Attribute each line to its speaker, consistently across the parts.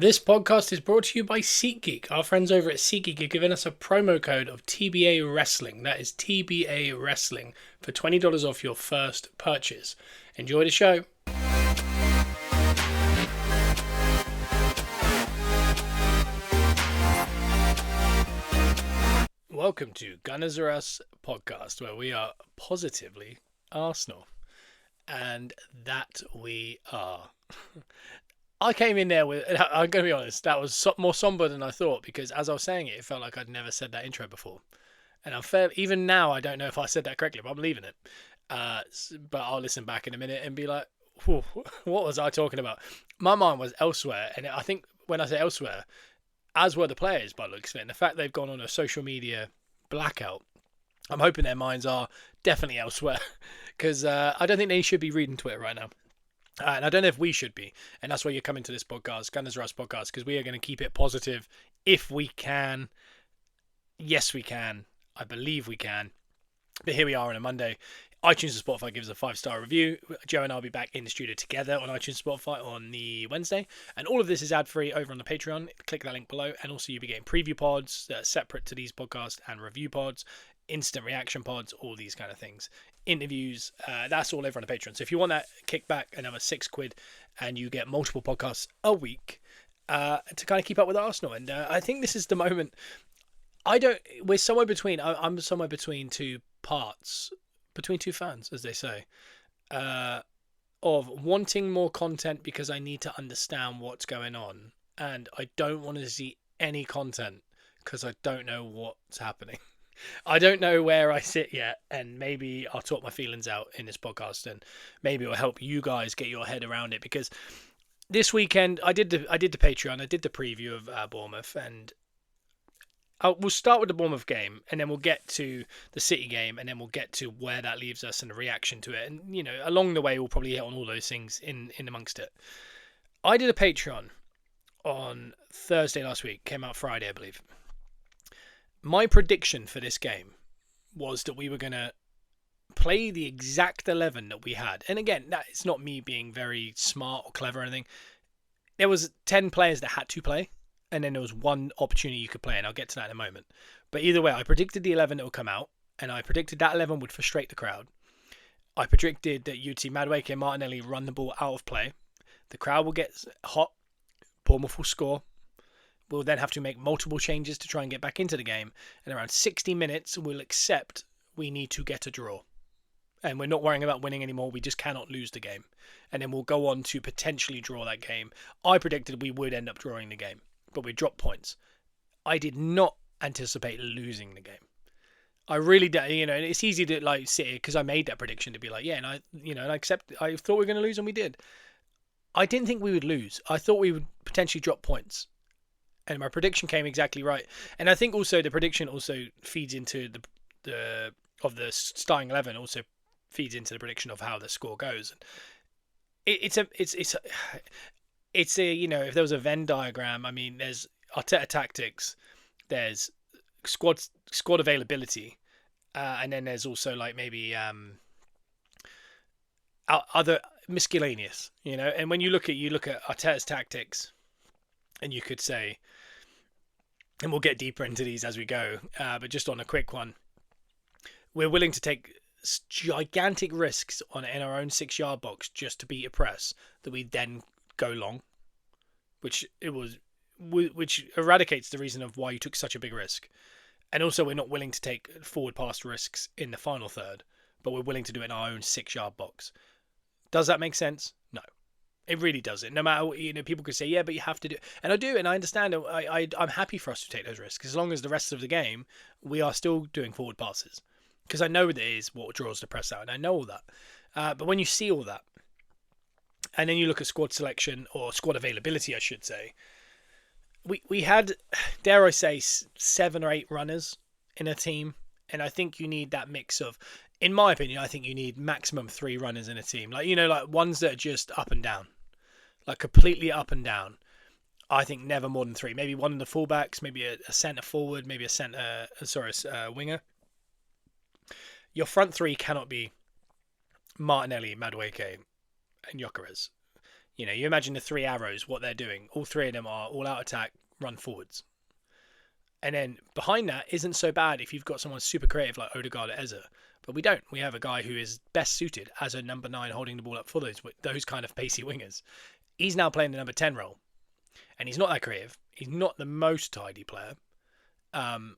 Speaker 1: This podcast is brought to you by SeatGeek. Our friends over at SeatGeek are giving us a promo code of TBA Wrestling. That is TBA Wrestling for $20 off your first purchase. Enjoy the show. Welcome to Gunners R Us podcast, where we are positively Arsenal. And that we are. I came in there with, I'm going to be honest, that was more somber than I thought, because as I was saying it, it felt like I'd never said that intro before. And I'm fair, even now, I don't know if I said that correctly, but I'm leaving it. But I'll listen back in a minute and be like, what was I talking about? My mind was elsewhere. And I think when I say elsewhere, as were the players by the looks of it, and the fact they've gone on a social media blackout, I'm hoping their minds are definitely elsewhere, because I don't think they should be reading Twitter right now. And I don't know if we should be. And that's why you're coming to this podcast, Gunners R Us podcast, because we are going to keep it positive if we can. Yes, we can. I believe we can. But here we are on a Monday. iTunes and Spotify gives a 5-star review. Joe and I will be back in the studio together on iTunes and Spotify on the Wednesday. And all of this is ad-free over on the Patreon. Click that link below. And also you'll be getting preview pods that are separate to these podcasts and review pods, instant reaction pods, all these kind of things. Interviews, that's all over on the Patreon. So if you want that kickback, another £6, and you get multiple podcasts a week to kind of keep up with Arsenal. And I think this is the moment. We're somewhere between. I'm somewhere between two parts, between two fans, as they say, of wanting more content because I need to understand what's going on, and I don't want to see any content because I don't know what's happening. I don't know where I sit yet, and maybe I'll talk my feelings out in this podcast, and maybe it'll help you guys get your head around it. Because this weekend I did the Patreon, I did the preview of Bournemouth, and we'll start with the Bournemouth game, and then we'll get to the City game, and then we'll get to where that leaves us and the reaction to it. And along the way, we'll probably hit on all those things in amongst it. I did a Patreon on Thursday last week, came out Friday, I believe. My prediction for this game was that we were going to play the exact 11 that we had. And again, it's not me being very smart or clever or anything. There was 10 players that had to play, and then there was one opportunity you could play, and I'll get to that in a moment. But either way, I predicted the 11 that would come out, and I predicted that 11 would frustrate the crowd. I predicted that you'd see Madueke and Martinelli run the ball out of play. The crowd will get hot. Bournemouth will score. We'll then have to make multiple changes to try and get back into the game. And around 60 minutes, we'll accept we need to get a draw. And we're not worrying about winning anymore. We just cannot lose the game. And then we'll go on to potentially draw that game. I predicted we would end up drawing the game, but we dropped points. I did not anticipate losing the game. I really don't, and it's easy to sit here because I made that prediction to be like, yeah, and I accept. I thought we were going to lose, and we did. I didn't think we would lose. I thought we would potentially drop points. And my prediction came exactly right. And I think also the prediction also feeds into the starting 11 also feeds into the prediction of how the score goes. It's a if there was a Venn diagram, I mean, there's Arteta tactics, there's squad availability, and then there's also maybe other miscellaneous, And when you look at Arteta's tactics, and you could say, and we'll get deeper into these as we go, but just on a quick one, we're willing to take gigantic risks in our own 6-yard box just to beat a press that we then go long, which eradicates the reason of why you took such a big risk. And also, we're not willing to take forward pass risks in the final third, but we're willing to do it in our own 6-yard box. Does that make sense? No. It really doesn't. No matter, people could say, yeah, but you have to do it. And I do, and I understand. I'm happy for us to take those risks, as long as the rest of the game, we are still doing forward passes. Because I know that is what draws the press out, and I know all that. But when you see all that, and then you look at squad selection, or squad availability, I should say, we had, dare I say, 7 or 8 runners in a team. And I think you need that mix of, in my opinion, I think you need maximum 3 runners in a team. Like ones that are just up and down. Like completely up and down. I think never more than 3. Maybe one of the fullbacks, maybe a centre forward, maybe a winger. Your front 3 cannot be Martinelli, Madueke, and Gyökeres. You know, you imagine the three arrows, what they're doing. All three of them are all out attack, run forwards. And then behind that isn't so bad if you've got someone super creative like Odegaard or Eze. But we don't. We have a guy who is best suited as a number 9 holding the ball up for those kind of pacey wingers. He's now playing the number 10 role. And he's not that creative. He's not the most tidy player. And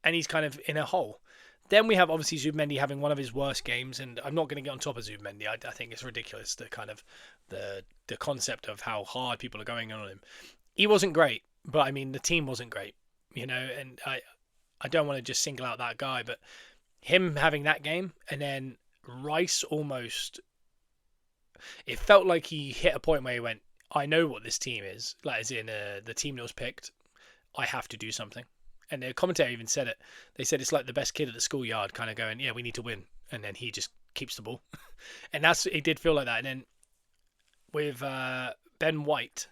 Speaker 1: he's kind of in a hole. Then we have obviously Zubimendi having one of his worst games, and I'm not going to get on top of Zubimendi. I think it's ridiculous, the kind of the concept of how hard people are going on him. He wasn't great, but I mean the team wasn't great, you know. And I don't want to just single out that guy, but him having that game, and then Rice almost, it felt like he hit a point where he went, I know what this team is, like as in the team that was picked. I have to do something. And the commentator even said it. They said it's like the best kid at the schoolyard kind of going, yeah, we need to win. And then he just keeps the ball. And it did feel like that. And then with Ben White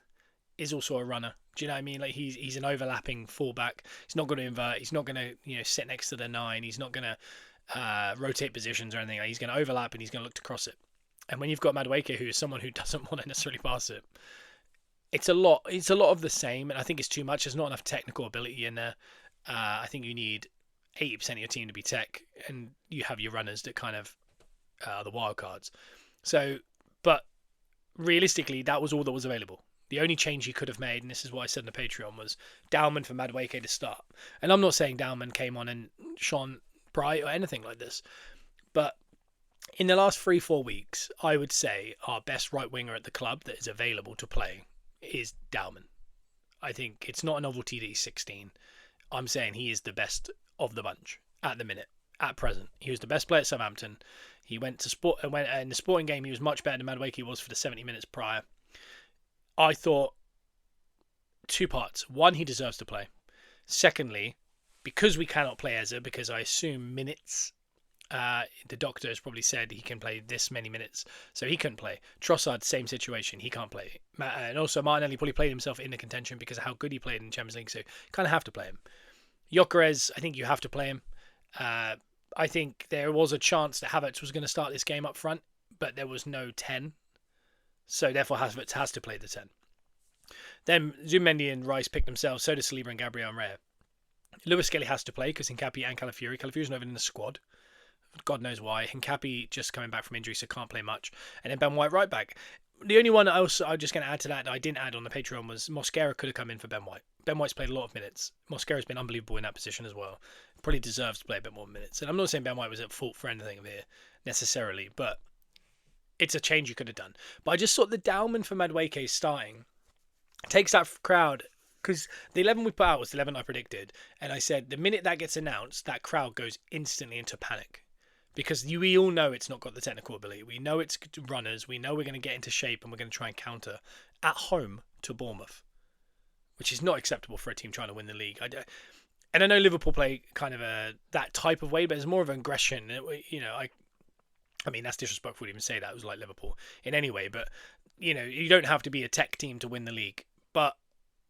Speaker 1: is also a runner. Do you know what I mean? Like he's an overlapping fullback. He's not going to invert. He's not going to sit next to the 9. He's not going to rotate positions or anything. He's going to overlap and he's going to look to cross it. And when you've got Madueke, who is someone who doesn't want to necessarily pass it, it's a lot of the same, and I think it's too much. There's not enough technical ability in there. I think you need 80% of your team to be tech, and you have your runners that kind of are the wild cards. So, but realistically, that was all that was available. The only change you could have made, and this is what I said in the Patreon, was Dauman for Madueke to start. And I'm not saying Dauman came on and shone bright or anything like this, but in the last 3-4 weeks, I would say our best right winger at the club that is available to play is Dauman. I think it's not a novelty that he's 16. I'm saying he is the best of the bunch at the minute, at present. He was the best player at Southampton. He went in the Sporting game. He was much better than Madueke was for the 70 minutes prior. I thought 2 parts. One, he deserves to play. Secondly, because we cannot play Eze, because I assume minutes. The doctor has probably said he can play this many minutes, so he couldn't play. Trossard, same situation, he can't play. And also Martinelli probably played himself in the contention because of how good he played in the Champions League, so you kind of have to play him. Gyökeres, I think you have to play him. I think there was a chance that Havertz was going to start this game up front, but there was no 10, so therefore Havertz has to play the 10. Then Zubimendi and Rice picked themselves, so does Saliba and Gabriel and Raya. Lewis Skelly has to play because Hincapié and Calafiori's not even in the squad. God knows why. Hincapié just coming back from injury, so can't play much. And then Ben White right back. The only one I'm just going to add to that I didn't add on the Patreon was Mosquera could have come in for Ben White. Ben White's played a lot of minutes. Mosquera's been unbelievable in that position as well. Probably deserves to play a bit more minutes. And I'm not saying Ben White was at fault for anything here necessarily, but it's a change you could have done. But I just thought the Dauman for Madueke starting takes that crowd, because the 11 we put out was the 11 I predicted. And I said the minute that gets announced, that crowd goes instantly into panic. Because we all know it's not got the technical ability. We know it's runners. We know we're going to get into shape and we're going to try and counter at home to Bournemouth, which is not acceptable for a team trying to win the league. And I know Liverpool play kind of that type of way, but it's more of an aggression. You know, I mean, that's disrespectful to even say that. It was like Liverpool in any way. But, you know, you don't have to be a tech team to win the league. But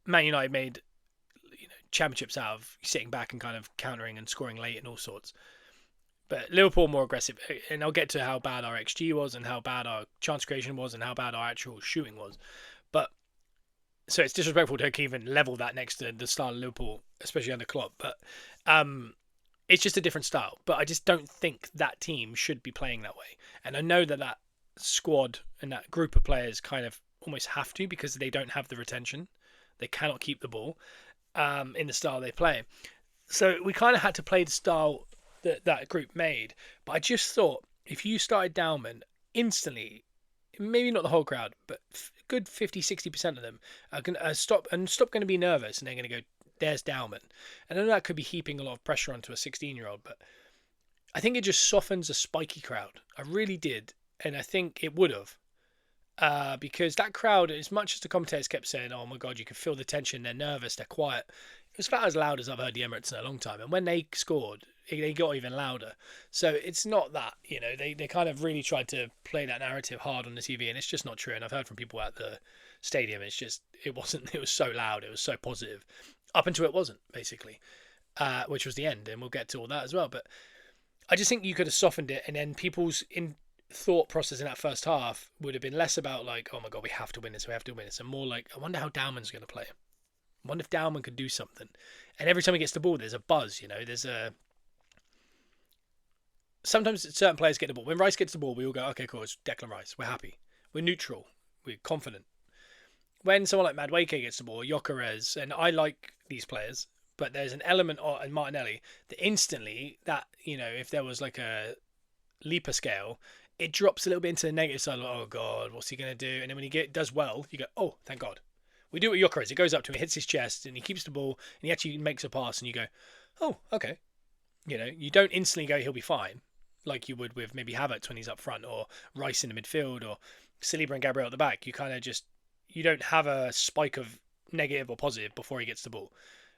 Speaker 1: Man United made championships out of sitting back and kind of countering and scoring late and all sorts. But Liverpool more aggressive, and I'll get to how bad our XG was and how bad our chance creation was and how bad our actual shooting was. But so it's disrespectful to even level that next to the style of Liverpool, especially under Klopp. But it's just a different style. But I just don't think that team should be playing that way. And I know that squad and that group of players kind of almost have to, because they don't have the retention. They cannot keep the ball in the style they play. So we kind of had to play the style that group made. But I just thought if you started Dauman instantly, maybe not the whole crowd, but good 50-60% of them are going to stop going to be nervous, and they're going to go, there's Dauman. And I know that could be heaping a lot of pressure onto a 16-year-old, but I think it just softens a spiky crowd. I really did. And I think it would have. Because that crowd, as much as the commentators kept saying, oh my God, you can feel the tension, they're nervous, they're quiet, it was about as loud as I've heard the Emirates in a long time. And when they scored, they got even louder. So it's not that, they kind of really tried to play that narrative hard on the TV, and it's just not true. And I've heard from people at the stadium, it was so loud, it was so positive, up until it wasn't, basically, which was the end. And we'll get to all that as well. But I just think you could have softened it, and then people's thought process in that first half would have been less about like, oh my god, we have to win this, we have to win this, and more like, I wonder how Dowman's going to play. I wonder if Dowman could do something. And every time he gets the ball, there's a buzz. There's a sometimes certain players get the ball. When Rice gets the ball, we all go, okay, cool, it's Declan Rice. We're happy. We're neutral. We're confident. When someone like Madueke gets the ball, Gyökeres, and I like these players, but there's an element in Martinelli that instantly, that, if there was like a Leaper scale, it drops a little bit into the negative side. Like, oh God, what's he going to do? And then when he does well, you go, oh, thank God. We do it with Gyökeres. It goes up to him, hits his chest, and he keeps the ball, and he actually makes a pass, and you go, oh, okay. You don't instantly go, he'll be fine, like you would with maybe Havertz when he's up front, or Rice in the midfield, or Saliba and Gabriel at the back. You kind of just, you don't have a spike of negative or positive before he gets the ball.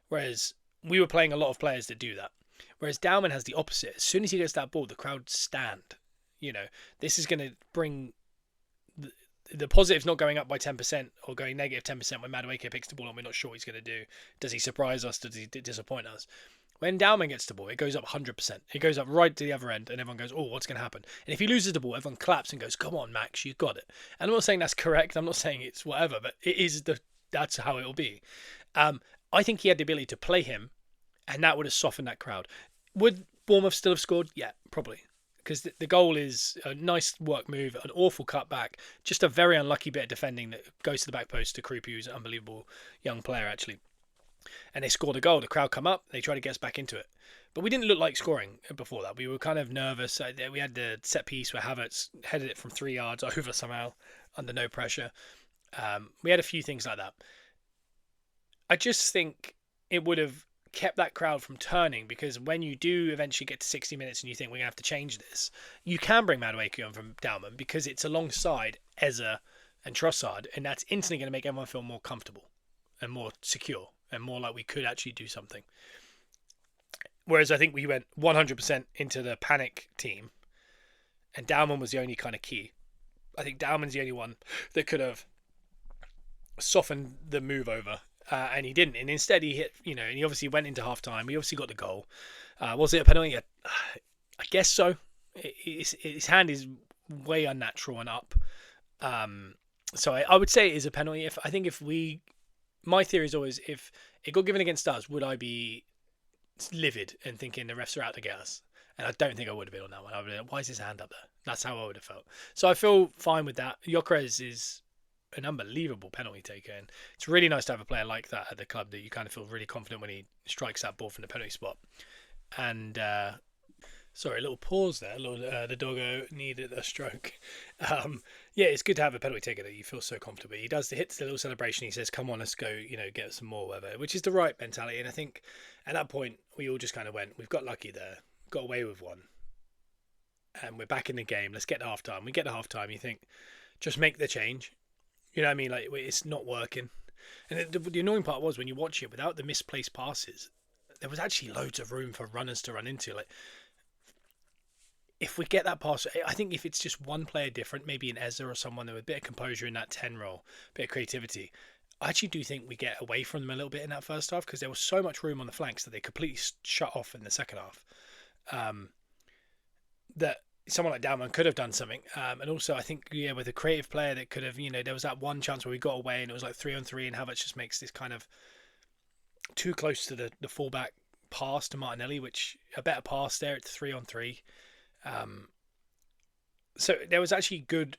Speaker 1: Whereas we were playing a lot of players that do that. Whereas Dowman has the opposite. As soon as he gets that ball, the crowd stand. This is going to bring the positive's not going up by 10% or going negative 10% when Madueke picks the ball and we're not sure what he's going to do. Does he surprise us? Does he disappoint us? When Dowman gets the ball, it goes up 100%. It goes up right to the other end, and everyone goes, oh, what's going to happen? And if he loses the ball, everyone claps and goes, come on, Max, you've got it. And I'm not saying that's correct. I'm not saying it's whatever, but that's how it will be. I think he had the ability to play him, and that would have softened that crowd. Would Bournemouth still have scored? Yeah, probably. Because the goal is a nice work move, an awful cutback, just a very unlucky bit of defending that goes to the back post to Krupi, who's an unbelievable young player, actually. And they scored a goal. The crowd come up. They try to get us back into it. But we didn't look like scoring before that. We were kind of nervous. We had the set piece where Havertz headed it from 3 yards over somehow under no pressure. We had a few things like that. I just think it would have kept that crowd from turning, because when you do eventually get to 60 minutes and you think we're going to have to change this, you can bring Madueke on from Dowman because it's alongside Eza and Trossard, and that's instantly going to make everyone feel more comfortable and more secure and more like we could actually do something. Whereas I think we went 100% into the panic team, and Dowman was the only kind of key. I think Dowman's the only one that could have softened the move over, and he didn't. And instead he hit, and he obviously went into half-time. We obviously got the goal. Was it a penalty? I guess so. His hand is way unnatural and up. So I would say it is a penalty. My theory is always, if it got given against us, would I be livid and thinking the refs are out to get us? And I don't think I would have been on that one. I would have been, why is his hand up there? That's how I would have felt. So I feel fine with that. Gyökeres is an unbelievable penalty taker, and it's really nice to have a player like that at the club that you kind of feel really confident when he strikes that ball from the penalty spot. And sorry, a little pause there. The doggo needed a stroke. Yeah, it's good to have a penalty taker that you feel so comfortable. He hits the little celebration. He says, come on, let's go, get some more, whatever, which is the right mentality. And I think at that point, we all just kind of went, we've got lucky there, got away with one, and we're back in the game. Let's get to half-time. We get to half-time, you think, just make the change. You know what I mean? Like, it's not working. And the annoying part was, when you watch it, without the misplaced passes, there was actually loads of room for runners to run into. Like, if we get that pass, I think if it's just one player different, maybe an Eza or someone with a bit of composure in that 10 role, a bit of creativity, I actually do think we get away from them a little bit in that first half, because there was so much room on the flanks that they completely shut off in the second half. That someone like Dowman could have done something. And also, I think, with a creative player that could have, there was that one chance where we got away and it was like 3-on-3, and Havertz just makes this kind of too close to the fullback pass to Martinelli, which a better pass there at 3-on-3. So there was actually good.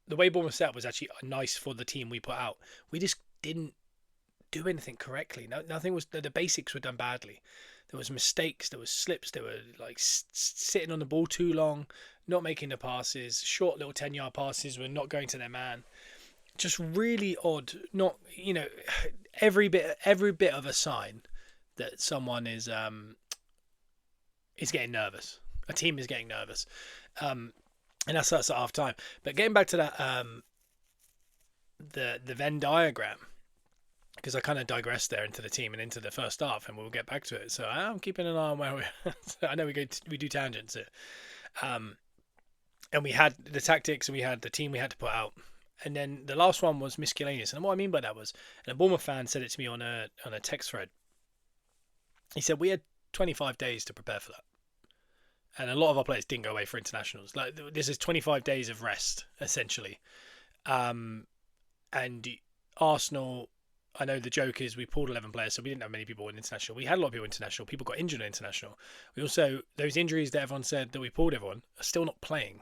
Speaker 1: The way Bournemouth set up was actually nice for the team we put out. We just didn't do anything correctly. Nothing was. The basics were done badly. There was mistakes. There was slips. They were like sitting on the ball too long, not making the passes. Short little 10-yard passes were not going to their man. Just really odd. Not every bit of a sign that someone is getting nervous. A team is getting nervous. And that's at half time. But getting back to that, the Venn diagram, because I kind of digressed there into the team and into the first half, and we'll get back to it. So I'm keeping an eye on where so I know we do tangents here. And we had the tactics, and we had the team we had to put out. And then the last one was miscellaneous. And what I mean by that was, and a Bournemouth fan said it to me on a text thread. He said, we had 25 days to prepare for that. and a lot of our players didn't go away for internationals. Like this is 25 days of rest essentially, and Arsenal. I know the joke is we pulled 11 players, so we didn't have many people in international. We had a lot of people international. People got injured in international. We also, those injuries that everyone said that we pulled everyone are still not playing.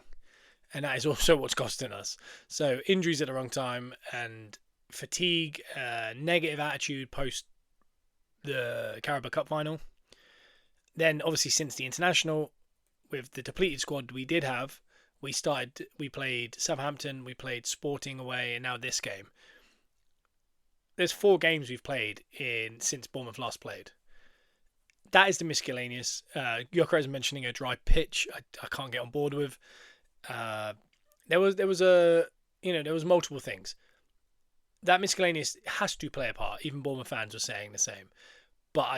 Speaker 1: And that is also what's costing us. So injuries at the wrong time and fatigue, negative attitude post the Carabao Cup final. Then obviously since the international, with the depleted squad we did have, we played Southampton, we played Sporting away, and now this game. There's 4 games we've played since Bournemouth last played. That is the miscellaneous. Gyökeres mentioning a dry pitch. I can't get on board with. There was multiple things. That miscellaneous has to play a part. Even Bournemouth fans were saying the same. But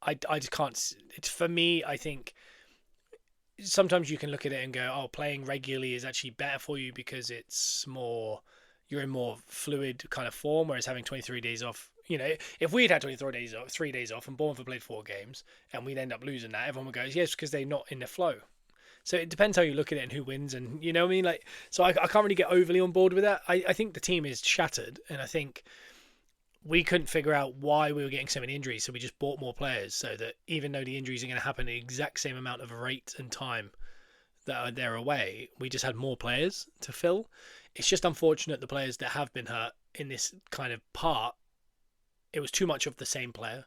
Speaker 1: I just can't. It's for me. I think sometimes you can look at it and go, "Oh, playing regularly is actually better for you because it's more." You're in more fluid kind of form, whereas having 23 days off, if we had 3 days off and Bournemouth had played 4 games and we'd end up losing that, everyone would go, yes, because they're not in the flow. So it depends how you look at it and who wins, and you know what I mean? Like, so I can't really get overly on board with that. I think the team is shattered, and I think we couldn't figure out why we were getting so many injuries, so we just bought more players so that even though the injuries are going to happen at the exact same amount of rate and time that they're away, we just had more players to fill. It's just unfortunate the players that have been hurt in this kind of part, it was too much of the same player.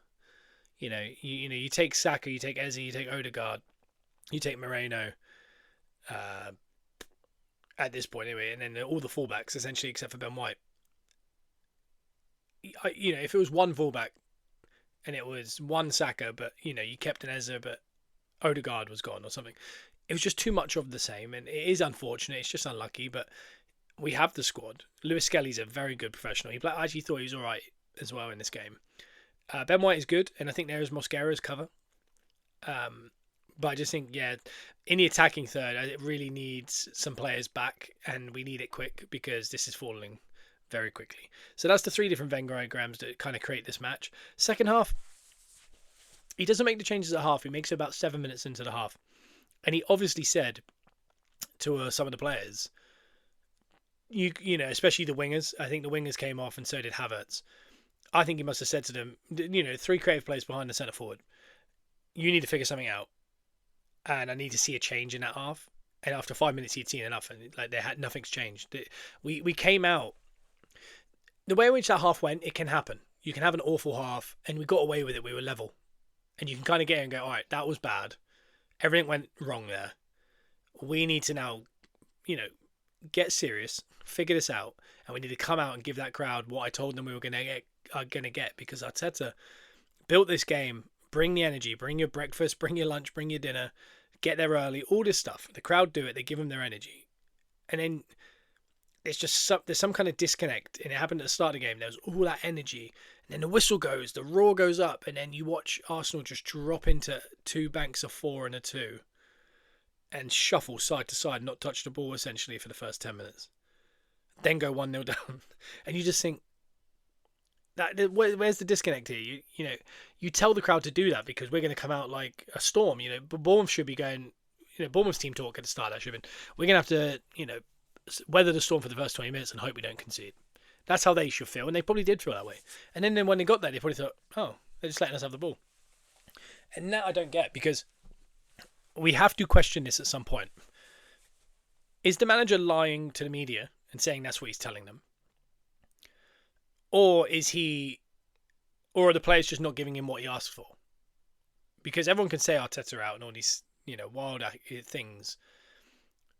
Speaker 1: You take Saka, you take Eze, you take Odegaard, you take Moreno, at this point anyway, and then all the fullbacks essentially except for Ben White. If it was one fullback and it was one Saka, but you kept an Eze, but Odegaard was gone or something. It was just too much of the same, and it is unfortunate. It's just unlucky, but we have the squad. Lewis Skelly's a very good professional. I actually thought he was all right as well in this game. Ben White is good, and I think there is Mosquera's cover. But I just think, in the attacking third, it really needs some players back, and we need it quick because this is falling very quickly. So that's the 3 different Venn diagrams that kind of create this match. Second half, he doesn't make the changes at half. He makes it about 7 minutes into the half. And he obviously said to some of the players, especially the wingers. I think the wingers came off, and so did Havertz. I think he must have said to them, 3 creative players behind the centre forward. You need to figure something out, and I need to see a change in that half. And after 5 minutes, he'd seen enough, and nothing's changed. We came out. The way in which that half went, it can happen. You can have an awful half, and we got away with it. We were level, and you can kind of get in and go, all right, that was bad. Everything went wrong there. We need to now, get serious, figure this out, and we need to come out and give that crowd what I told them we were going to get, because Arteta built this game. Bring the energy, bring your breakfast, bring your lunch, bring your dinner, get there early, all this stuff. The crowd do it, they give them their energy. And then there's some kind of disconnect, and it happened at the start of the game. There was all that energy, and then the whistle goes, the roar goes up, and then you watch Arsenal just drop into 2 banks of 4 and a 2 and shuffle side to side, not touch the ball essentially for the first 10 minutes. Then go 1-0 down. And you just think, where's the disconnect here? You tell the crowd to do that because we're going to come out like a storm. But Bournemouth should be going, Bournemouth's team talk at the start, that should have been, we're going to have to, weather the storm for the first 20 minutes and hope we don't concede. That's how they should feel, and they probably did feel that way. And then when they got there, they probably thought, oh, they're just letting us have the ball. And that I don't get, because we have to question this at some point. Is the manager lying to the media and saying that's what he's telling them? Or are the players just not giving him what he asked for? Because everyone can say Arteta out and all these, wild things.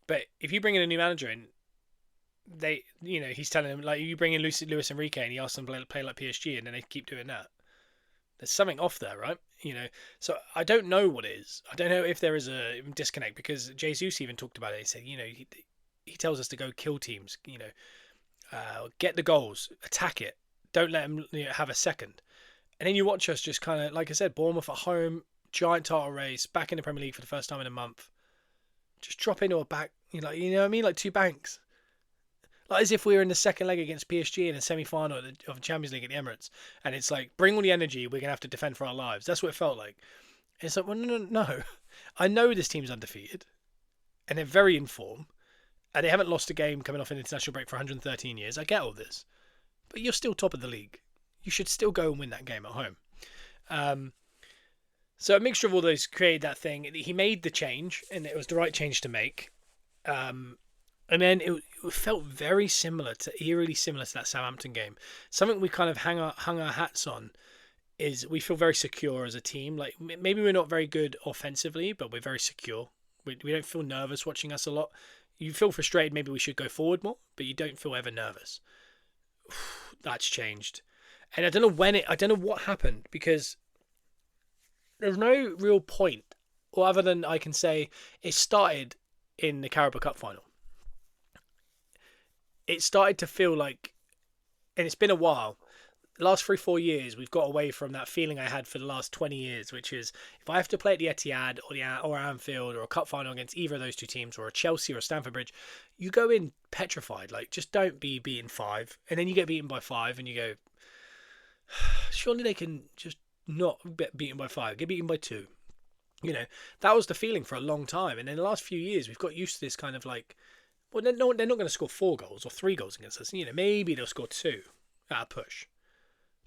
Speaker 1: But if you bring in a new manager in, he's telling them, like, you bring in Luis Enrique and he asks them to play like PSG, and then they keep doing that. There's something off there, right? So I don't know what it is. I don't know if there is a disconnect, because Jesus even talked about it. He said, he tells us to go kill teams, get the goals, attack it. Don't let them have a second. And then you watch us just kind of, like I said, Bournemouth at home, giant title race, back in the Premier League for the first time in a month. Just drop into a back, you know what I mean? Like 2 banks. Like as if we were in the second leg against PSG in a semi-final of the Champions League at the Emirates. And it's like, bring all the energy, we're going to have to defend for our lives. That's what it felt like. It's like, well, no. I know this team's undefeated, and they're very in form, and they haven't lost a game coming off an international break for 113 years. I get all this, but you're still top of the league. You should still go and win that game at home. So a mixture of all those created that thing. He made the change, and it was the right change to make. And then it felt very similar eerily similar to that Southampton game. Something we kind of hung our hats on is we feel very secure as a team. Like maybe we're not very good offensively, but we're very secure. We don't feel nervous watching us a lot. You feel frustrated. Maybe we should go forward more, but you don't feel ever nervous. That's changed, and I don't know I don't know what happened, because there's no real point, or other than I can say it started in the Carabao Cup final. It started to feel like, and it's been a while, the last 3-4 years, we've got away from that feeling I had for the last 20 years, which is if I have to play at the Etihad or Anfield or a cup final against either of those two teams, or a Chelsea or a Stamford Bridge, you go in petrified. Like, just don't be beaten 5. And then you get beaten by 5 and you go, surely they can just not get beaten by 5, get beaten by 2. You know, that was the feeling for a long time. And in the last few years, we've got used to this kind of like, well, they're not going to score 4 goals or 3 goals against us. You know, maybe they'll score 2 at a push.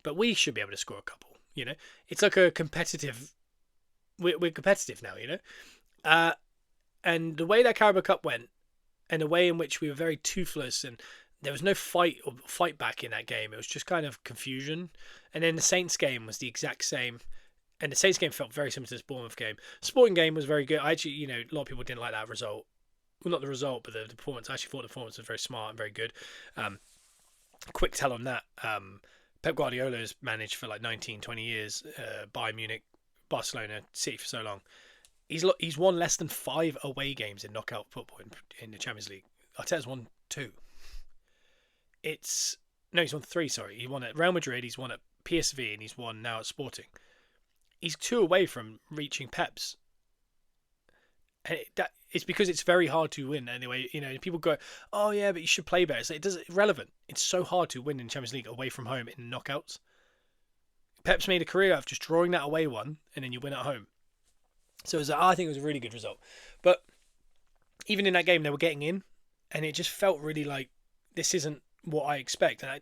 Speaker 1: But we should be able to score a couple, you know. It's like a competitive... We're competitive now, you know. And the way that Carabao Cup went, and the way in which we were very toothless, and there was no fight back in that game. It was just kind of confusion. And then the Saints game was the exact same. And the Saints game felt very similar to this Bournemouth game. Sporting game was very good. I actually, you know, a lot of people didn't like that result. Well, not the result, but the performance. I actually thought the performance was very smart and very good. Quick tell on that. Pep Guardiola has managed for like 19, 20 years, Bayern Munich, Barcelona, City for so long. He's won less than 5 away games in knockout football in the Champions League. Arteta's won 2. He's won 3, sorry. He won at Real Madrid, he's won at PSV, and he's won now at Sporting. He's 2 away from reaching Pep's. And it's because it's very hard to win anyway. You know, people go, oh yeah, but you should play better. So it's irrelevant. It's so hard to win in Champions League away from home in knockouts. Pep's made a career out of just drawing that away one, and then you win at home. So I think it was a really good result. But even in that game, they were getting in, and it just felt really like this isn't what I expect. And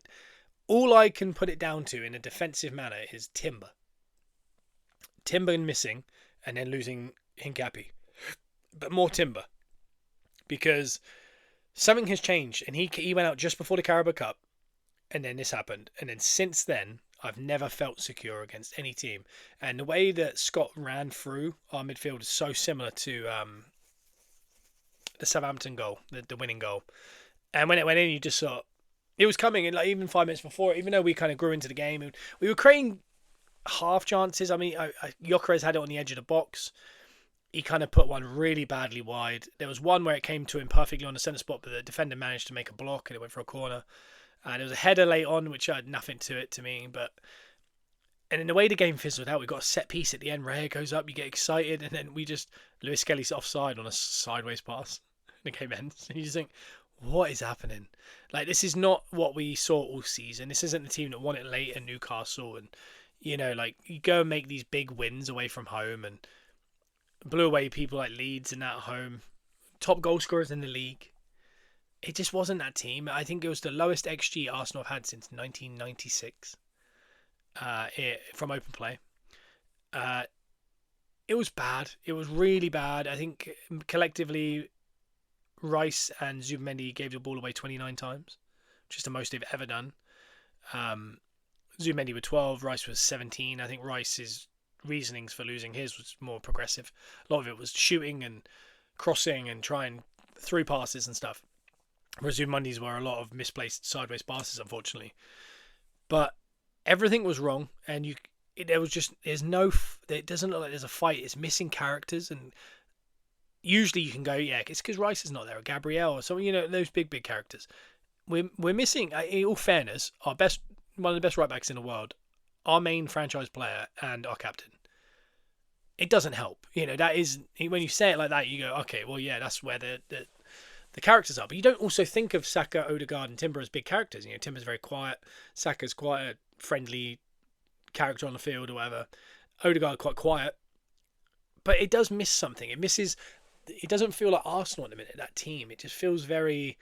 Speaker 1: all I can put it down to in a defensive manner is Timber. Timber missing, and then losing Hincapi. But more Timber, because something has changed, and he went out just before the Carabao Cup, and then this happened, and then since then I've never felt secure against any team. And the way that Scott ran through our midfield is so similar to the Southampton goal, the winning goal. And when it went in, you just saw it was coming. And like even 5 minutes before, even though we kind of grew into the game, and we were creating half chances. I mean, Gyökeres had it on the edge of the box. He kind of put one really badly wide. There was one where it came to him perfectly on the centre spot, but the defender managed to make a block and it went for a corner. And there was a header late on, which had nothing to it to me. And in the way the game fizzled out, we got a set piece at the end. Raya goes up, you get excited, and then Lewis Kelly's offside on a sideways pass. And the game ends. And you just think, what is happening? Like, this is not what we saw all season. This isn't the team that won it late at Newcastle. And, you know, like, you go and make these big wins away from home and blew away people like Leeds and at home. Top goal scorers in the league. It just wasn't that team. I think it was the lowest XG Arsenal have had since 1996 from open play. It was bad. It was really bad. I think collectively, Rice and Zubimendi gave the ball away 29 times, which is the most they've ever done. Zubimendi with 12, Rice was 17. I think Rice's reasonings for losing his was more progressive. A lot of it was shooting and crossing and trying through passes and stuff. Whereas Zubimendi's were a lot of misplaced sideways passes, unfortunately. But everything was wrong, and it doesn't look like there's a fight. It's missing characters, and usually you can go, yeah, it's because Rice is not there, or Gabriel, or something, you know, those big characters. We're missing, in all fairness, one of the best right backs in the world, our main franchise player, and our captain. It doesn't help, you know. That is, when you say it like that, you go, okay, well, yeah, that's where the characters are. But you don't also think of Saka, Odegaard, and Timber as big characters. You know, Timber's very quiet. Saka's quite a friendly character on the field or whatever. Odegaard quite quiet. but it does miss something. It misses. It doesn't feel like Arsenal at the minute. That team, it just feels very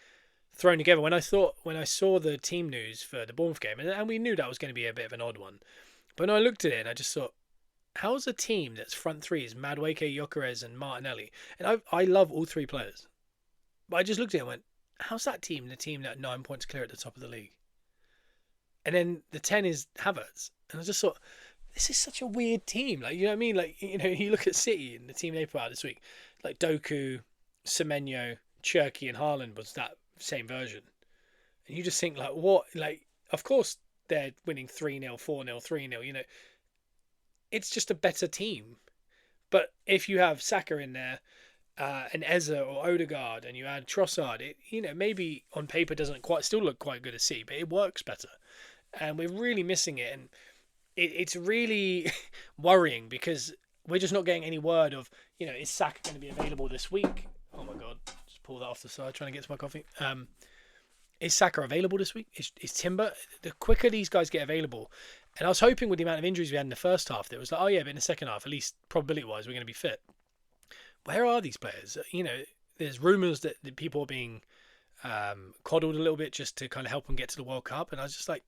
Speaker 1: thrown together. When I saw the team news for the Bournemouth game, and we knew that was going to be a bit of an odd one, but when I looked at it, and I just thought, how's a team that's front three is Madueke, Gyökeres, and Martinelli, and I love all three players, but I just looked at it and went, how's that team the team that 9 points clear at the top of the league? And then the 10 is Havertz, and I just thought, this is such a weird team. Like, you know what I mean? Like, you know, you look at City and the team they put out this week, like Doku, Semenyo, Cherky, and Haaland was that same version. And you just think, like, what? Like, of course they're winning 3-0, 4-0, 3-0, you know. It's just a better team. But if you have Saka in there, and Eze or Odegaard, and you add Trossard, it, you know, maybe on paper doesn't quite still look quite good to see, but it works better. And we're really missing it. And it's really worrying because we're just not getting any word of, you know, is Saka going to be available this week? Oh my God, just pull that off the side, trying to get to my coffee. Is Saka available this week? Is Timber? The quicker these guys get available, and I was hoping with the amount of injuries we had in the first half, that it was like, oh yeah, but in the second half, at least probability-wise, we're going to be fit. Where are these players? You know, there's rumours that people are being coddled a little bit just to kind of help them get to the World Cup, and I was just like,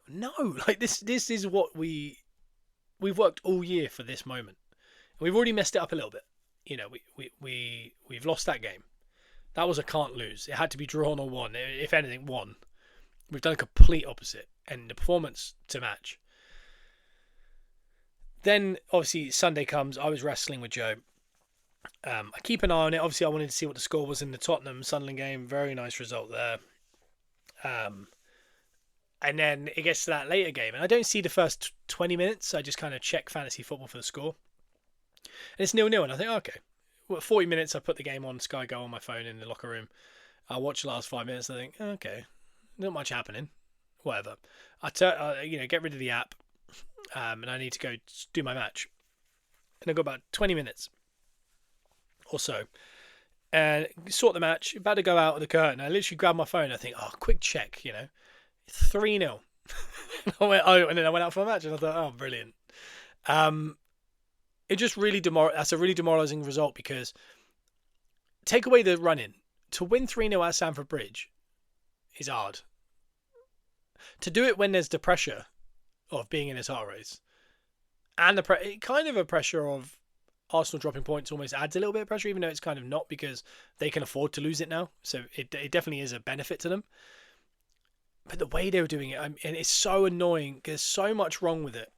Speaker 1: no, like this is what we've worked all year for this moment. We've already messed it up a little bit. You know, we've lost that game. That was a can't lose. It had to be drawn or won. If anything, won. We've done a complete opposite, and the performance to match. Then obviously Sunday comes. I was wrestling with Joe. I keep an eye on it. Obviously, I wanted to see what the score was in the Tottenham Sunderland game. Very nice result there. And then it gets to that later game, and I don't see the first 20 minutes. I just kind of check fantasy football for the score. And it's 0-0, and I think, okay. Well, 40 minutes, I put the game on Sky Go on my phone in the locker room. I watch the last 5 minutes, and I think, okay, not much happening. Whatever. I get rid of the app, and I need to go do my match. And I got about 20 minutes or so, and sort the match, about to go out of the curtain. I literally grabbed my phone. I think, oh, quick check, 3-0. And then I went out for a match, and I thought, oh, brilliant. It just really that's a really demoralising result, because take away the run-in. To win 3-0 at Stamford Bridge is hard. To do it when there's the pressure of being in a title race, and kind of a pressure of Arsenal dropping points almost adds a little bit of pressure, even though it's kind of not, because they can afford to lose it now. So it definitely is a benefit to them. But the way they were doing it, and it's so annoying. There's so much wrong with it.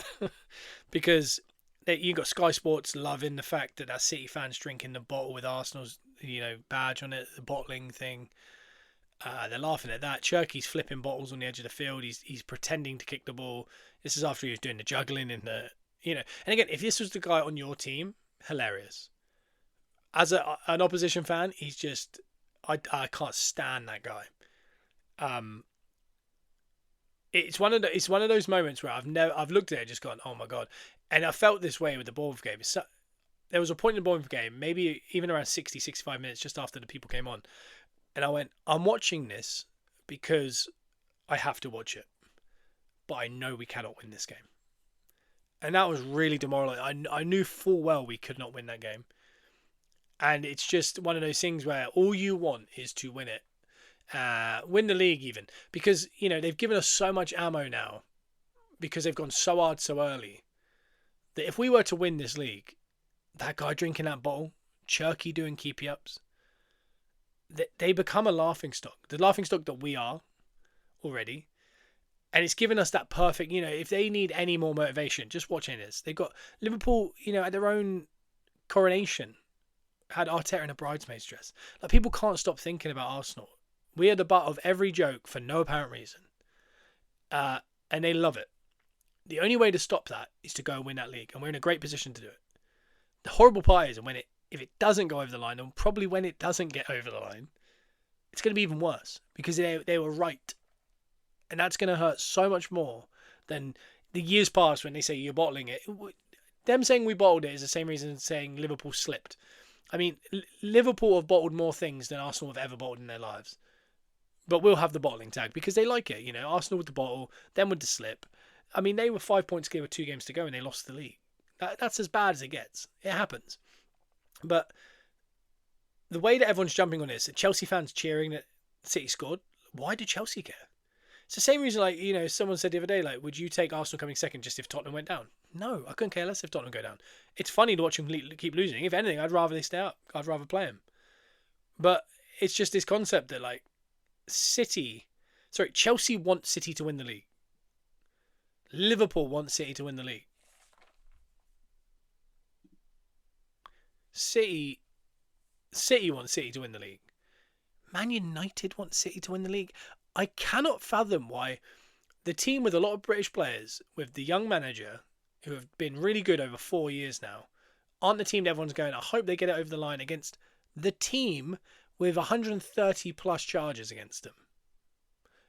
Speaker 1: Because you got Sky Sports loving the fact that City fans drinking the bottle with Arsenal's badge on it, the bottling thing. They're laughing at that. Cherky's flipping bottles on the edge of the field. He's pretending to kick the ball. This is after he was doing the juggling in the, And again, if this was the guy on your team, hilarious. As an opposition fan, he's just, I can't stand that guy. It's one of those moments where I've looked at it and just gone, oh my God. And I felt this way with the Bournemouth game. There was a point in the Bournemouth game, maybe even around 60, 65 minutes just after the people came on. And I went, I'm watching this because I have to watch it. But I know we cannot win this game. And that was really demoralizing. I knew full well we could not win that game. And it's just one of those things where all you want is to win it. Win the league even. Because, they've given us so much ammo now. Because they've gone so hard so early. That if we were to win this league, that guy drinking that bottle, Cherky doing keepy ups, they become a laughingstock. The laughingstock that we are already. And it's given us that perfect, if they need any more motivation, just watching this. They've got Liverpool, at their own coronation, had Arteta in a bridesmaid's dress. Like, people can't stop thinking about Arsenal. We are the butt of every joke for no apparent reason. And they love it. The only way to stop that is to go and win that league. And we're in a great position to do it. The horrible part is, if it doesn't go over the line, and probably when it doesn't get over the line, it's going to be even worse. Because they were right. And that's going to hurt so much more than the years past when they say you're bottling it. Them saying we bottled it is the same reason as saying Liverpool slipped. I mean, Liverpool have bottled more things than Arsenal have ever bottled in their lives. But we'll have the bottling tag because they like it. Arsenal with the bottle, them with the slip. I mean, they were 5 points clear with 2 games to go and they lost the league. That's as bad as it gets. It happens. But the way that everyone's jumping on this, Chelsea fans cheering that City scored, why do Chelsea care? It's the same reason, like, someone said the other day, like, would you take Arsenal coming second just if Tottenham went down? No, I couldn't care less if Tottenham go down. It's funny to watch them keep losing. If anything, I'd rather they stay up. I'd rather play them. But it's just this concept that, like, Chelsea wants City to win the league. Liverpool wants City to win the league. City wants City to win the league. Man United wants City to win the league. I cannot fathom why the team with a lot of British players, with the young manager, who have been really good over 4 years now, aren't the team that everyone's going, I hope they get it over the line against the team with 130 plus charges against them,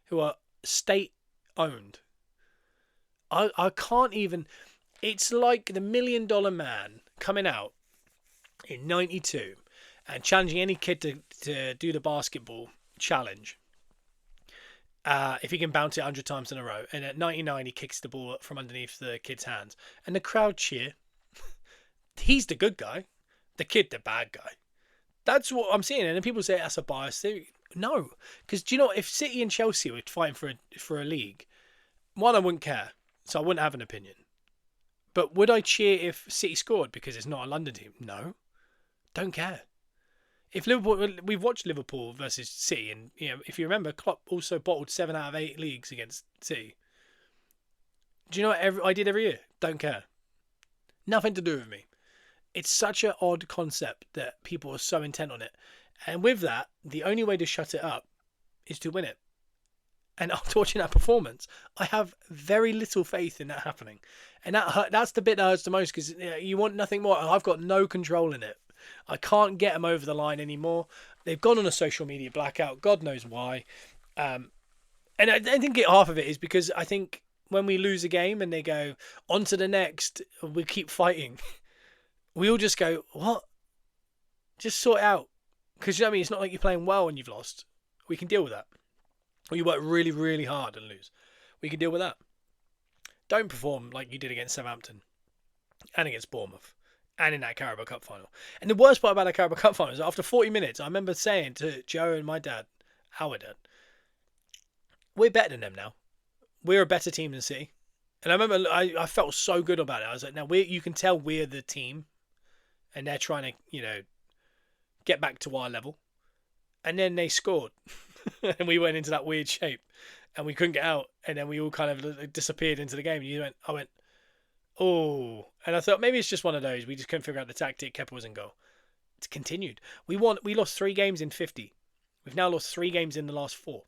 Speaker 1: who are state-owned. I can't even... It's like the $1 Million Man coming out in 92 and challenging any kid to do the basketball challenge. If he can bounce it 100 times in a row. And at 99, he kicks the ball from underneath the kid's hands. And the crowd cheer. He's the good guy. The kid, the bad guy. That's what I'm seeing. And then people say that's a bias theory. No. Because, do you know, if City and Chelsea were fighting for a league, one, I wouldn't care. So I wouldn't have an opinion. But would I cheer if City scored because it's not a London team? No. Don't care. If Liverpool, we've watched Liverpool versus City, and if you remember, Klopp also bottled 7 out of 8 leagues against City. Do you know what I did every year? Don't care. Nothing to do with me. It's such an odd concept that people are so intent on it, and with that, the only way to shut it up is to win it. And after watching that performance, I have very little faith in that happening, and that's the bit that hurts the most because you want nothing more. I've got no control in it. I can't get them over the line anymore. They've gone on a social media blackout. God knows why. And I think half of it is because I think when we lose a game and they go, on to the next, we keep fighting. We all just go, what? Just sort it out. Because, I mean, it's not like you're playing well when you've lost. We can deal with that. Or you work really, really hard and lose. We can deal with that. Don't perform like you did against Southampton and against Bournemouth. And in that Carabao Cup final. And the worst part about that Carabao Cup final is after 40 minutes, I remember saying to Joe and my dad, our dad, we're better than them now. We're a better team than City. And I remember I felt so good about it. I was like, now you can tell we're the team. And they're trying to, get back to our level. And then they scored. And we went into that weird shape. And we couldn't get out. And then we all kind of disappeared into the game. And I went, oh, and I thought maybe it's just one of those. We just couldn't figure out the tactic. Kepa was in goal. It's continued. We lost 3 games in 50. We've now lost 3 games in the last 4.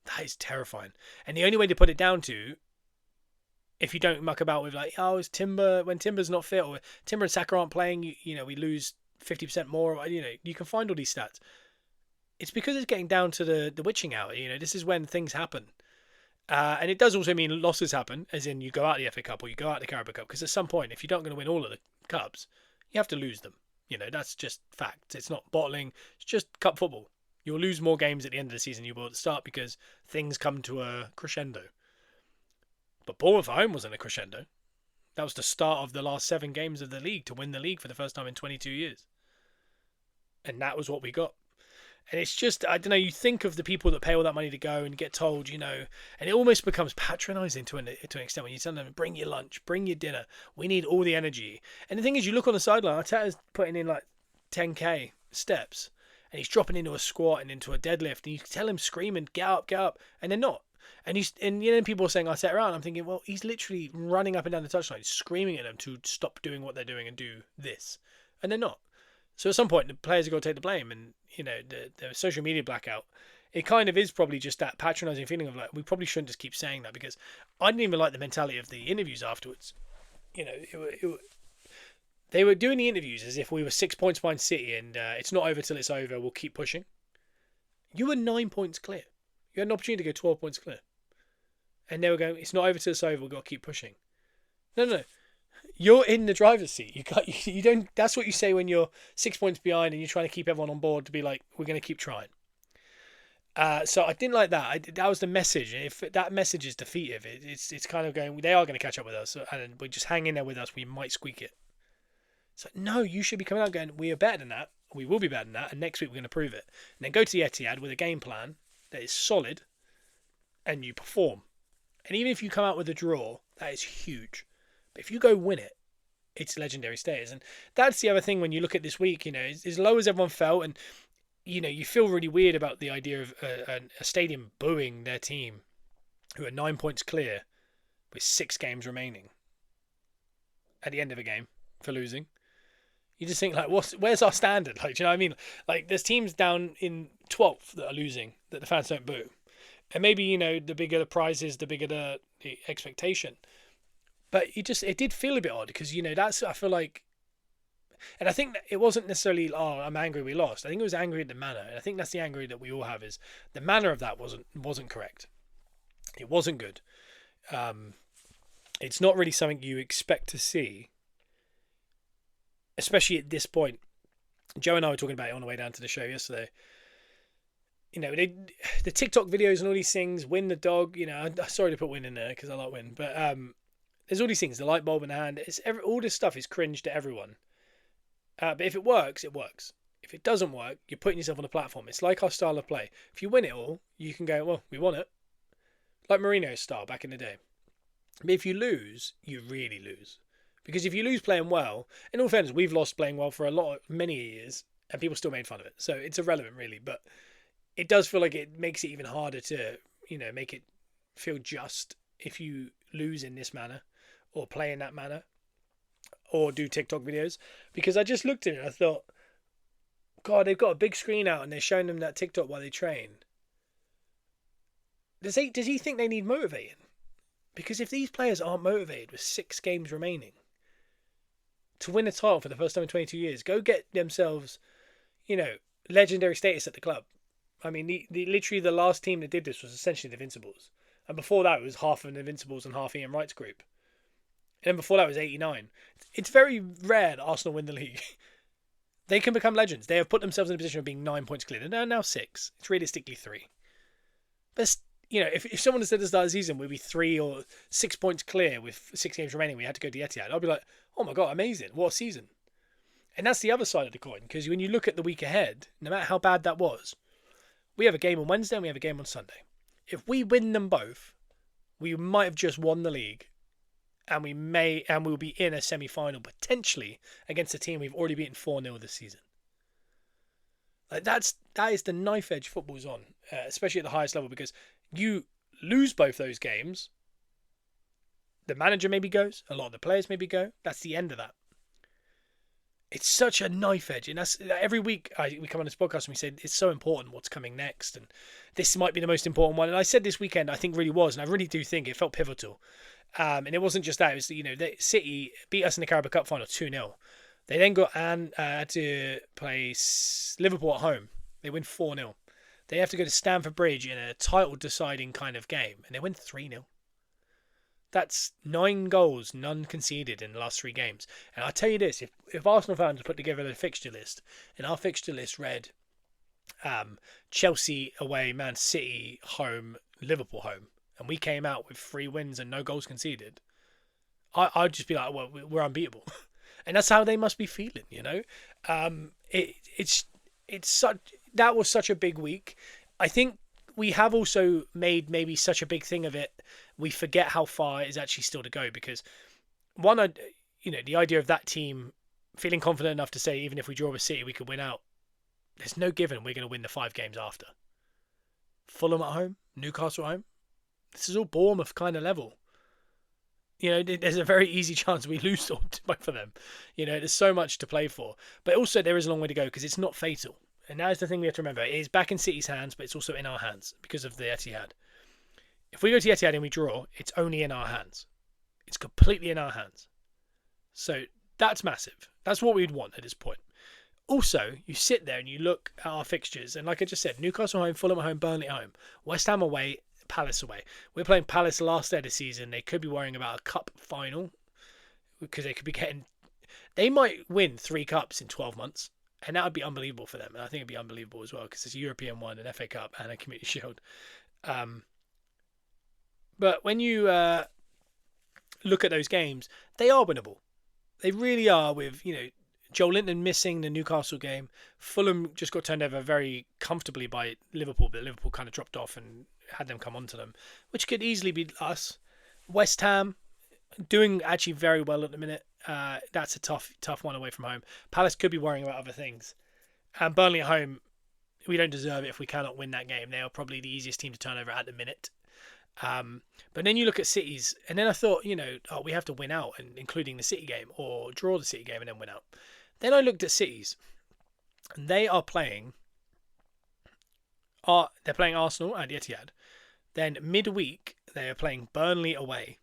Speaker 1: That is terrifying. And the only way to put it down to, if you don't muck about with like, it's Timber, when Timber's not fit, or Timber and Saka aren't playing, we lose 50% more. You can find all these stats. It's because it's getting down to the witching hour. This is when things happen. And it does also mean losses happen, as in you go out the FA Cup or you go out the Carabao Cup, because at some point, if you're not going to win all of the cups, you have to lose them. That's just fact. It's not bottling. It's just cup football. You'll lose more games at the end of the season you will at the start because things come to a crescendo. But Bournemouth at home wasn't a crescendo. That was the start of the last 7 games of the league to win the league for the first time in 22 years. And that was what we got. And it's just, I don't know, you think of the people that pay all that money to go and get told, and it almost becomes patronising to an extent when you tell them, bring your lunch, bring your dinner. We need all the energy. And the thing is, you look on the sideline, Arteta's putting in like 10k steps and he's dropping into a squat and into a deadlift and you tell him screaming, get up. And they're not. And people are saying Arteta out. And I'm thinking, well, he's literally running up and down the touchline, screaming at them to stop doing what they're doing and do this. And they're not. So at some point, the players have got to take the blame. And, the social media blackout, it kind of is probably just that patronising feeling of like, we probably shouldn't just keep saying that, because I didn't even like the mentality of the interviews afterwards. They were doing the interviews as if we were 6 points behind City and it's not over till it's over, we'll keep pushing. You were 9 points clear. You had an opportunity to go 12 points clear. And they were going, it's not over till it's over, we've got to keep pushing. No. You're in the driver's seat. You don't. That's what you say when you're 6 points behind and you're trying to keep everyone on board to be like, we're going to keep trying. So I didn't like that. That was the message. If that message is defeative, it's kind of going. They are going to catch up with us, and we just hang in there with us. We might squeak it. It's like, no, you should be coming out going, we are better than that. We will be better than that, and next week we're going to prove it. And then go to the Etihad with a game plan that is solid, and you perform. And even if you come out with a draw, that is huge. But if you go win it, it's legendary status. And that's the other thing when you look at this week, as low as everyone felt, and you feel really weird about the idea of a stadium booing their team who are 9 points clear with 6 games remaining at the end of a game for losing. You just think, like, where's our standard? Like, do you know what I mean? Like, there's teams down in 12th that are losing that the fans don't boo. And maybe, the bigger the prize is, the bigger the expectation. But it did feel a bit odd because, I feel like, and I think that it wasn't necessarily, I'm angry we lost. I think it was angry at the manner. And I think that's the angry that we all have, is the manner of that wasn't correct. It wasn't good. It's not really something you expect to see, especially at this point. Joe and I were talking about it on the way down to the show yesterday. The TikTok videos and all these things, Win the dog, I'm sorry to put Win in there because I like Win, but there's all these things, the light bulb in the hand, all this stuff is cringe to everyone. But if it works, it works. If it doesn't work, you're putting yourself on a platform. It's like our style of play. If you win it all, you can go, well, we won it. Like Mourinho's style back in the day. But if you lose, you really lose. Because if you lose playing well, in all fairness, we've lost playing well for many years, and people still made fun of it. So it's irrelevant, really. But it does feel like it makes it even harder to, make it feel just if you lose in this manner or play in that manner or do TikTok videos. Because I just looked at it and I thought, God, they've got a big screen out and they're showing them that TikTok while they train. Does he think they need motivating? Because if these players aren't motivated with 6 games remaining to win a title for the first time in 22 years, go get themselves, legendary status at the club. I mean, literally the last team that did this was essentially the Invincibles. And before that, it was half of the Invincibles and half Ian Wright's group. And then before that was 89. It's very rare that Arsenal win the league. They can become legends. They have put themselves in a position of being 9 points clear. They're now 6. It's realistically 3. But, if someone had said at the start of the season we'd be 3 or 6 points clear with 6 games remaining, we had to go to the Etihad, I'd be like, oh my God, amazing. What a season. And that's the other side of the coin. Because when you look at the week ahead, no matter how bad that was, we have a game on Wednesday and we have a game on Sunday. If we win them both, we might have just won the league, and we'll be in a semi-final potentially against a team we've already beaten 4-0 this season. Like that is the knife edge football's on, especially at the highest level, because you lose both those games, the manager maybe goes, a lot of the players maybe go. That's the end of that. It's such a knife edge, and that's every week we come on this podcast and we say it's so important what's coming next, and this might be the most important one. And I said this weekend I think really was, and I really do think it felt pivotal. And it wasn't just that; it was City beat us in the Carabao Cup final 2-0. They then had to play Liverpool at home. They win 4-0. They have to go to Stamford Bridge in a title-deciding kind of game, and they win 3-0. That's 9 goals, none conceded in the last 3 games. And I tell you this, if Arsenal fans put together a fixture list, and our fixture list read Chelsea away, Man City home, Liverpool home, and we came out with 3 wins and no goals conceded, I'd just be like, well, we're unbeatable. And that's how they must be feeling, that was such a big week. I think we have also made maybe such a big thing of it, we forget how far it is actually still to go. Because the idea of that team feeling confident enough to say even if we draw with City we could win out, there's no given we're going to win the 5 games after. Fulham at home, Newcastle at home, this is all Bournemouth kind of level. There's a very easy chance we lose both of them. There's so much to play for. But also there is a long way to go because it's not fatal. And that is the thing we have to remember. It is back in City's hands, but it's also in our hands because of the Etihad. If we go to the Etihad and we draw, it's only in our hands. It's completely in our hands. So that's massive. That's what we'd want at this point. Also, you sit there and you look at our fixtures, and like I just said, Newcastle home, Fulham at home, Burnley at home, West Ham away, Palace away. We're playing Palace last day of the season. They could be worrying about a cup final because they could be getting... They might win 3 cups in 12 months. And that would be unbelievable for them. And I think it'd be unbelievable as well because it's a European one, an FA Cup, and a Community Shield. But when you look at those games, they are winnable. They really are. With Joelinton missing the Newcastle game, Fulham just got turned over very comfortably by Liverpool, but Liverpool kind of dropped off and had them come onto them, which could easily be us. West Ham doing actually very well at the minute. That's a tough one away from home. Palace could be worrying about other things. And Burnley at home, we don't deserve it if we cannot win that game. They are probably the easiest team to turn over at the minute. But then you look at City's, and then I thought, we have to win out, and including the City game, or draw the City game and then win out. Then I looked at City's, and they are playing. They're playing Arsenal at the Etihad. Then midweek they are playing Burnley away.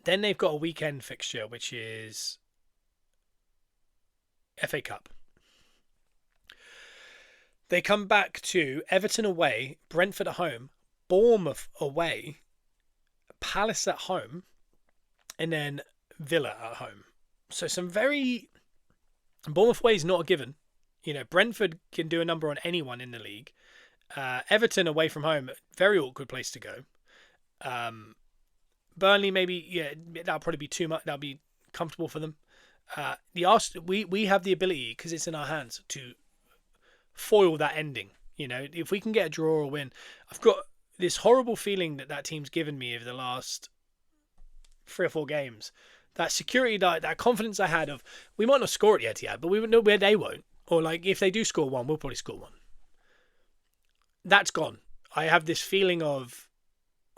Speaker 1: Then they've got a weekend fixture, which is FA Cup. They come back to Everton away, Brentford at home, Bournemouth away, Palace at home, and then Villa at home. So some very... Bournemouth away is not a given. Brentford can do a number on anyone in the league. Everton away from home, very awkward place to go. Burnley, maybe, that'll probably be too much. That'll be comfortable for them. We have the ability, because it's in our hands, to foil that ending. If we can get a draw or win, I've got this horrible feeling that team's given me over the last 3 or 4 games. That security, that confidence I had of, we might not score at the Etihad, but we would know where they won't. Or if they do score one, we'll probably score one. That's gone. I have this feeling of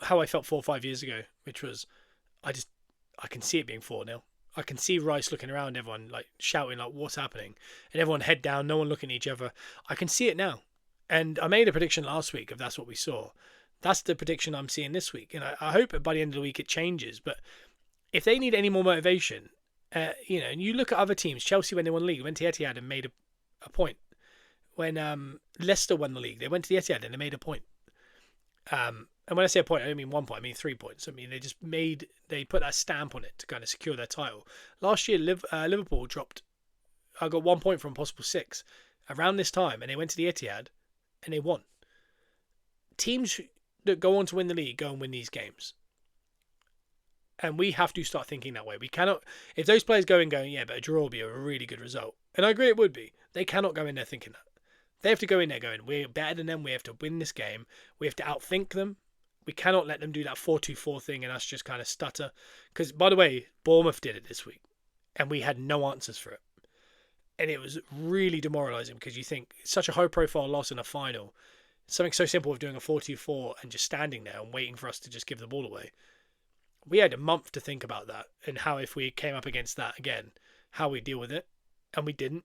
Speaker 1: how I felt 4 or 5 years ago, which was, I can see it being 4-0. I can see Rice looking around, everyone shouting what's happening, and everyone head down, no one looking at each other. I can see it now. And I made a prediction last week if that's what we saw. That's the prediction I'm seeing this week. And I hope by the end of the week it changes. But if they need any more motivation, and you look at other teams, Chelsea, when they won the league, went to Etihad and made a point. When Leicester won the league, they went to the Etihad and they made a point. And when I say a point, I don't mean 1 point, I mean 3 points. I mean, they put that stamp on it to kind of secure their title. Last year, Liverpool got 1 point from possible 6 around this time, and they went to the Etihad and they won. Teams that go on to win the league go and win these games. And we have to start thinking that way. We cannot, if those players going, yeah, but a draw will be a really good result. And I agree it would be. They cannot go in there thinking that. They have to go in there going, we're better than them. We have to win this game. We have to outthink them. We cannot let them do that 4-2-4 thing and us just kind of stutter. Because, by the way, Bournemouth did it this week. And we had no answers for it. And it was really demoralising because you think it's such a high-profile loss in a final. Something so simple of doing a 4-2-4 and just standing there and waiting for us to just give the ball away. We had a month to think about that and how, if we came up against that again, how we deal with it. And we didn't.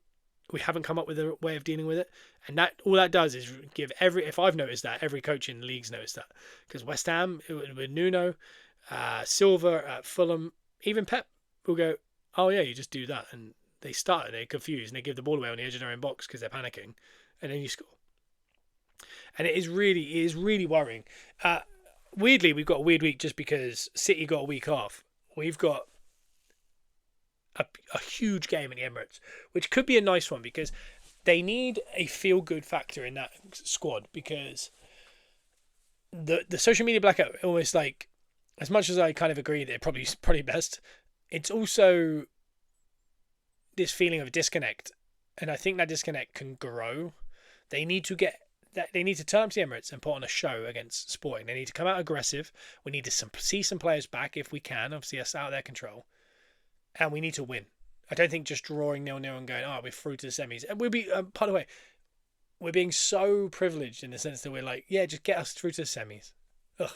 Speaker 1: We haven't come up with a way of dealing with it. And that all that does is give if I've noticed that, every coach in the league's noticed that. Because West Ham, with Nuno, Silva at Fulham, even Pep will go, oh yeah, you just do that. And they start and they're confused and they give the ball away on the edge of their own box because they're panicking. And then you score. And it is really worrying. Weirdly, we've got a weird week just because City got a week off. We've got a huge game in the Emirates, which could be a nice one because they need a feel-good factor in that squad, because the social media blackout, almost as much as I kind of agree that it probably best, it's also this feeling of a disconnect, and I think that disconnect can grow. They need to turn up to the Emirates and put on a show against Sporting. They need to come out aggressive. We need to see some players back if we can. Obviously, that's out of their control. And we need to win. I don't think just drawing 0-0 and going, we're through to the semis. And we'll be, by the way, we're being so privileged in the sense that we're just get us through to the semis. Ugh.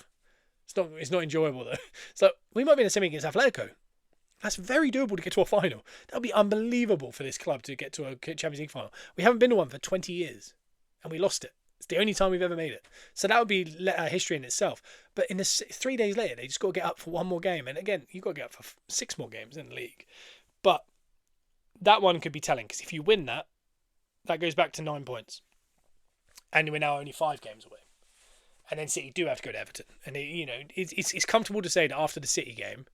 Speaker 1: It's not enjoyable though. So we might be in a semi against Atletico. That's very doable to get to a final. That would be unbelievable for this club to get to a Champions League final. We haven't been to one for 20 years. And we lost it. It's the only time we've ever made it. So that would be history in itself. But in 3 days later, they just got to get up for one more game. And again, you've got to get up for 6 more games in the league. But that one could be telling, because if you win that goes back to 9 points. And we're now only 5 games away. And then City do have to go to Everton. And it's comfortable to say that after the City game,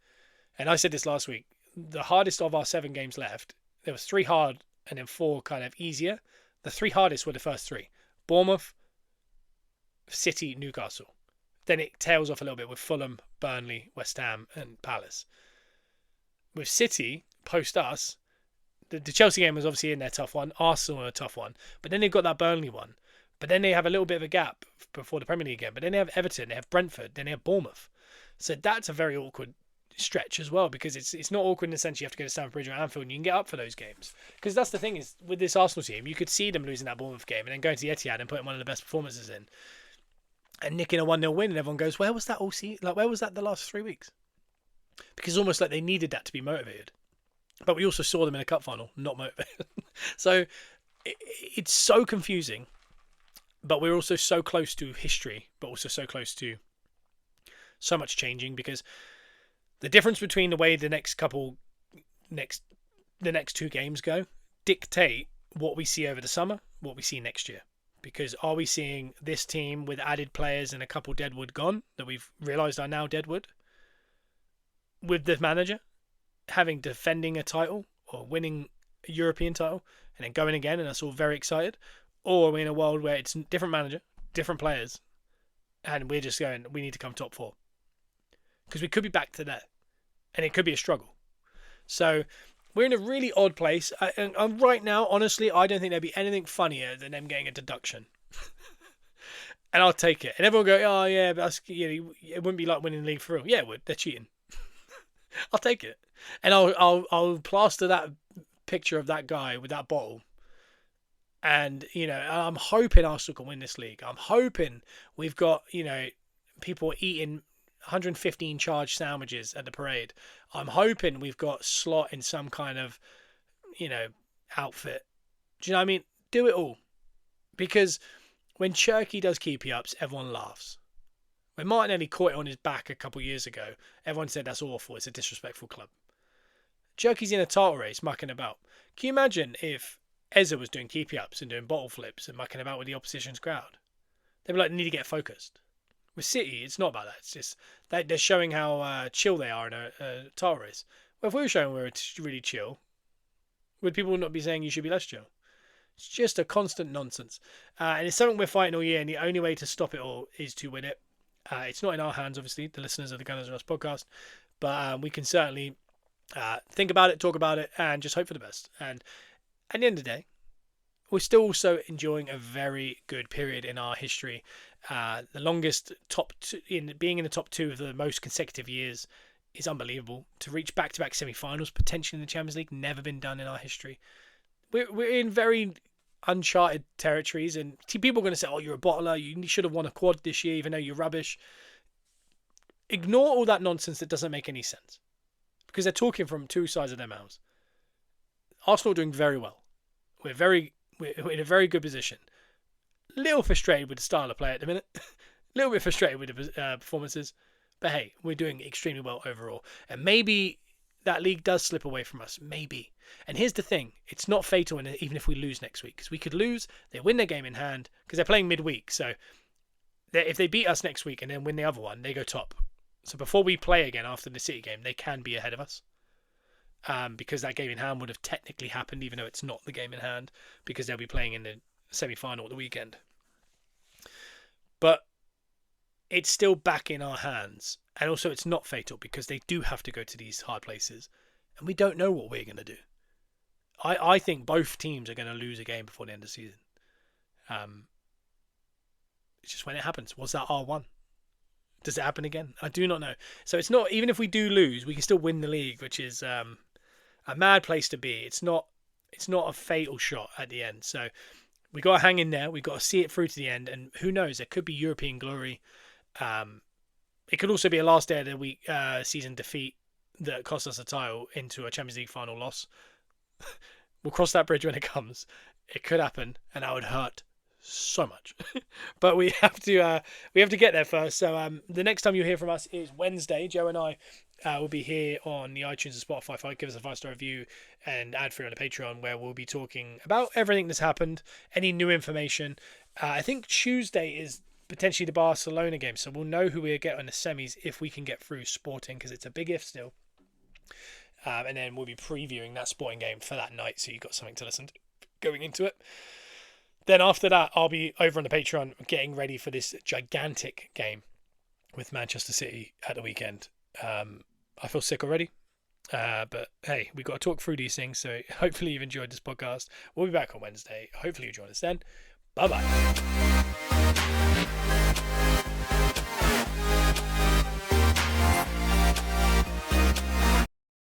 Speaker 1: and I said this last week, the hardest of our 7 games left, there was 3 hard and then 4 kind of easier. The 3 hardest were the first 3: Bournemouth, City, Newcastle. Then it tails off a little bit with Fulham, Burnley, West Ham, and Palace. With City, post us, the Chelsea game was obviously in their tough one. Arsenal a tough one. But then they've got that Burnley one. But then they have a little bit of a gap before the Premier League game. But then they have Everton, they have Brentford, then they have Bournemouth. So that's a very awkward stretch as well, because it's not awkward in the sense you have to go to Stamford Bridge or Anfield and you can get up for those games. Because that's the thing is, with this Arsenal team, you could see them losing that Bournemouth game and then going to the Etihad and putting one of the best performances in and nicking a 1-0 win, and everyone goes, where was that all season? Like, where was that the last 3 weeks? Because it's almost like they needed that to be motivated. But we also saw them in a cup final, not motivated. So it's so confusing, but we're also so close to history, but also so close to so much changing, because the difference between the way the next 2 games go dictate what we see over the summer, what we see next year. Because are we seeing this team with added players and a couple deadwood gone that we've realised are now deadwood, with the manager defending a title or winning a European title and then going again and us all very excited? Or are we in a world where it's different manager, different players, and we're just going, we need to come top 4? Because we could be back to that, and it could be a struggle. So we're in a really odd place. And right now, honestly, I don't think there'd be anything funnier than them getting a deduction. And I'll take it. And everyone will go, oh yeah, but that's, it wouldn't be like winning the league for real. Yeah, it would. They're cheating. I'll take it. And I'll plaster that picture of that guy with that bottle. And, I'm hoping Arsenal can win this league. I'm hoping we've got, people eating 115 charged sandwiches at the parade. I'm hoping we've got Slot in some kind of, outfit. Do you know what I mean? Do it all. Because when Cherky does keepy-ups, everyone laughs. When Martinelli caught it on his back a couple of years ago, everyone said that's awful. It's a disrespectful club. Cherky's in a title race mucking about. Can you imagine if Eze was doing keepy-ups and doing bottle flips and mucking about with the opposition's crowd? They'd be like, need to get focused. With City, it's not about that. It's just that they're showing how chill they are in a title race. Well, if we were showing we're really chill, would people not be saying you should be less chill? It's just a constant nonsense. And it's something we're fighting all year, and the only way to stop it all is to win it. It's not in our hands, obviously, the listeners of the Gunners and Us podcast, but we can certainly think about it, talk about it, and just hope for the best. And at the end of the day, we're still also enjoying a very good period in our history. The longest being in the top 2 of the most consecutive years is unbelievable. To reach back-to-back semi-finals, potentially in the Champions League, never been done in our history. We're in very uncharted territories, and people are going to say, oh, you're a bottler, you should have won a quad this year, even though you're rubbish. Ignore all that nonsense that doesn't make any sense, because they're talking from 2 sides of their mouths. Arsenal are doing very well. We're in a very good position. A little frustrated with the style of play at the minute. A little bit frustrated with the performances. But hey, we're doing extremely well overall. And maybe that league does slip away from us. Maybe. And here's the thing. It's not fatal even if we lose next week. Because we could lose. They win their game in hand. Because they're playing midweek. So if they beat us next week and then win the other one, they go top. So before we play again after the City game, they can be ahead of us. Because that game in hand would have technically happened, even though it's not the game in hand, because they'll be playing in the semi-final at the weekend. But it's still back in our hands. And also it's not fatal, because they do have to go to these hard places. And we don't know what we're going to do. I think both teams are going to lose a game before the end of the season. It's just when it happens. Was that R1? Does it happen again? I do not know. So it's not, even if we do lose, we can still win the league, which is a mad place to be. It's not a fatal shot at the end. So we got to hang in there. We got to see it through to the end. And who knows? There could be European glory. It could also be a last day of the week season defeat that cost us a title into a Champions League final loss. We'll cross that bridge when it comes. It could happen, and that would hurt so much. But we have to get there first. So the next time you hear from us is Wednesday. Joe and I will be here on the iTunes and Spotify. Give us a 5-star review and ad free on the Patreon, where we'll be talking about everything that's happened, any new information. I think Tuesday is potentially the Barcelona game, so we'll know who we get in the semis if we can get through Sporting, because it's a big if still. and then we'll be previewing that Sporting game for that night, so you've got something to listen to going into it. Then after that, I'll be over on the Patreon getting ready for this gigantic game with Manchester City at the weekend. I feel sick already. But hey, we've got to talk through these things. So hopefully you've enjoyed this podcast. We'll be back on Wednesday. Hopefully you join us then. Bye-bye.